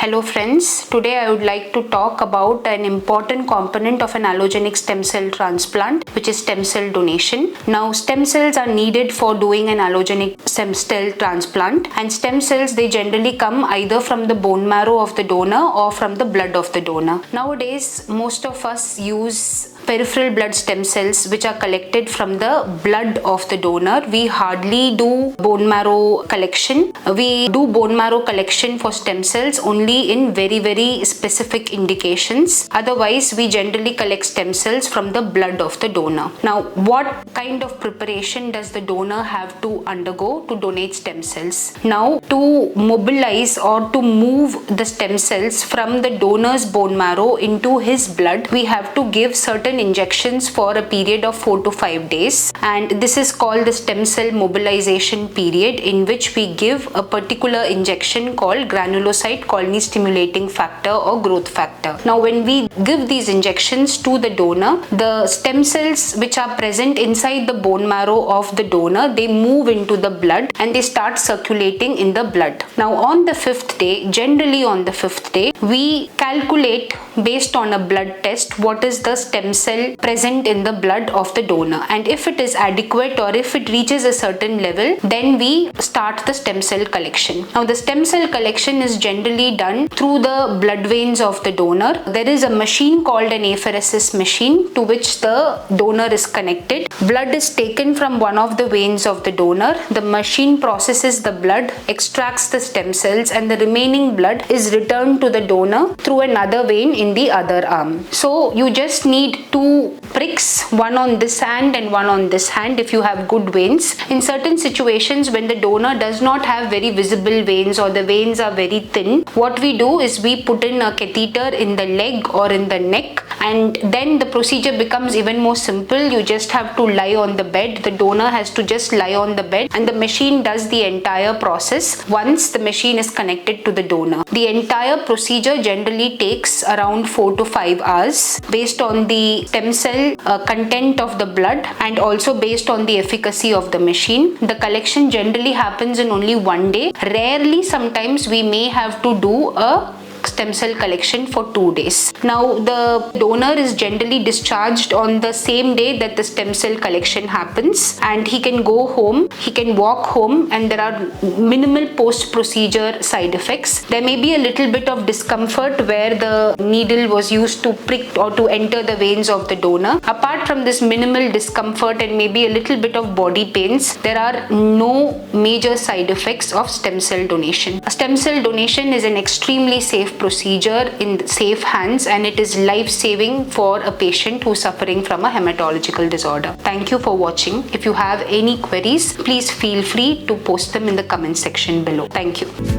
Hello friends, today I would like to talk about an important component of an allogenic stem cell transplant, which is stem cell donation. Now stem cells are needed for doing an allogenic stem cell transplant, and stem cells, they generally come either from the bone marrow of the donor or from the blood of the donor. Nowadays most of us use peripheral blood stem cells which are collected from the blood of the donor. We hardly do bone marrow collection. We do bone marrow collection for stem cells only in very specific indications. Otherwise, we generally collect stem cells from the blood of the donor. Now, what kind of preparation does the donor have to undergo to donate stem cells? Now, to mobilize or to move the stem cells from the donor's bone marrow into his blood, we have to give certain injections for a period of 4 to 5 days, and this is called the stem cell mobilization period, in which we give a particular injection called granulocyte colony stimulating factor or growth factor. Now when we give these injections to the donor, the stem cells which are present inside the bone marrow of the donor, they move into the blood and they start circulating in the blood. Now on the 5th day, generally on the 5th day, we calculate based on a blood test what is the stem cell present in the blood of the donor, and if it is adequate or if it reaches a certain level, then we start the stem cell collection. Now the stem cell collection is generally done through the blood veins of the donor. There is a machine called an apheresis machine to which the donor is connected. Blood is taken from one of the veins of the donor. The machine processes the blood, extracts the stem cells, and the remaining blood is returned to the donor through another vein in the other arm. So you just need 2 pricks, one on this hand and one on this hand if you have good veins. In certain situations when the donor does not have very visible veins or the veins are very thin, what we do is we put in a catheter in the leg or in the neck, and then the procedure becomes even more simple. You just have to lie on the bed. The donor has to just lie on the bed and the machine does the entire process once the machine is connected to the donor. The entire procedure generally takes around 4 to 5 hours based on the stem cell content of the blood and also based on the efficacy of the machine. The collection generally happens in only 1 day. Rarely, sometimes we may have to do a stem cell collection for 2 days. Now the donor is generally discharged on the same day that the stem cell collection happens, and he can go home, he can walk home, and there are minimal post-procedure side effects. There may be a little bit of discomfort where the needle was used to prick or to enter the veins of the donor. Apart from this minimal discomfort and maybe a little bit of body pains, there are no major side effects of stem cell donation. A stem cell donation is an extremely safe procedure in safe hands, and it is life-saving for a patient who's suffering from a hematological disorder. Thank you for watching. If you have any queries, please feel free to post them in the comment section below. Thank you.